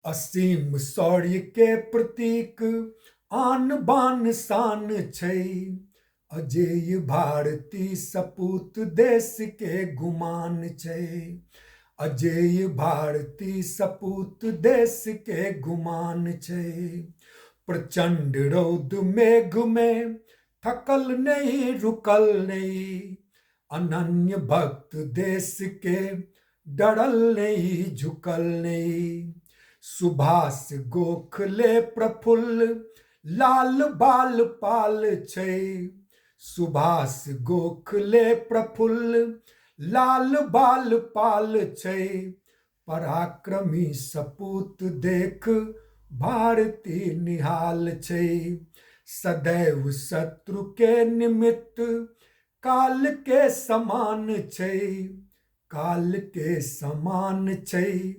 असीम शौर्य के प्रतीक आन बान शान छै। अजेय भारती सपूत देश के गुमान छै। अजेय भारती सपूत देश के गुमान छै। प्रचंड रौद मेघ में थकल नहीं रुकल नहीं। अनन्य भक्त देश के डरल नहीं झुकल नहीं। सुभाष गोखले प्रफुल्ल लाल बाल पाल छै। सुभाष गोखले प्रफुल्ल लाल बाल पाल छै। पराक्रमी सपूत देख भारती निहाल छै। सदैव शत्रु के निमित्त काल के समान छै। काल के समान छै।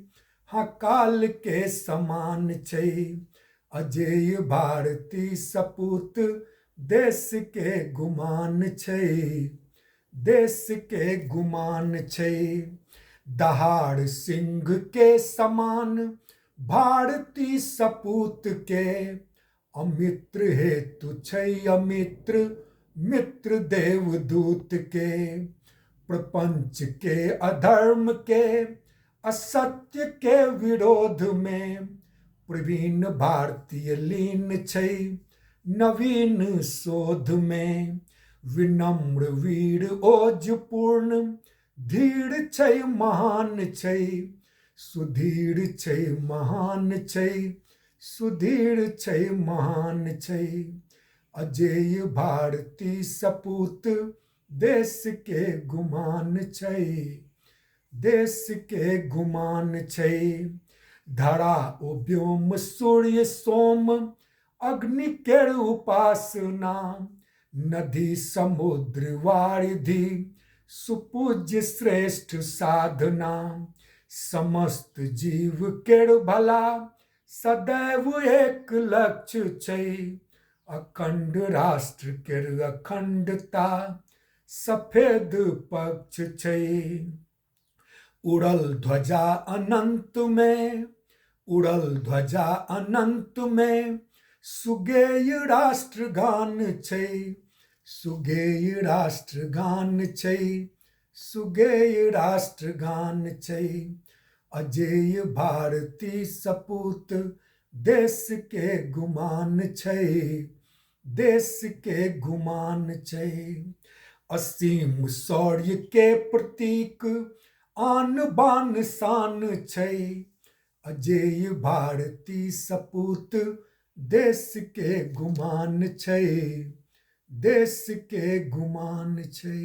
हाँ काल के समान छै। अजेय भारती सपूत देश के गुमान छै। देश के गुमान छै। दहाड़ सिंह के समान भारती सपूत के। अमित्र हेतु छै अमित्र मित्र देवदूत के। प्रपंच के अधर्म के असत्य के विरोध में प्रवीण भारतीय लीन छै नवीन शोध में। विनम्र वीर ओजपूर्ण धीर छै महान छै। सुधीर छै महान छै। सुधीर छै महान छै। अजेय भारती सपूत देश के गुमान छै। देश के गुमान छै। धरा ओ व्योम सूर्य सोम अग्नि केर उपासना। नदी समुद्र वारिधि सुपूज्य श्रेष्ठ साधना। समस्त जीव केर भला सदैव एक लक्ष्य छै। अखंड राष्ट्र केर अखंडता सफेद पक्ष छै। उड़ल ध्वजा अनंत में उड़ल ध्वजा अनंत में सुगेय राष्ट्रगान छै। सुगेय राष्ट्रगान छै। सुगेय राष्ट्रगान छै। अजेय भारती सपूत देश के गुमान छै। देश के गुमान छै। असीम शौर्य के प्रतीक आन बान शान छै। अजेय भारती सपूत देश के गुमान छै। देश के गुमान छै।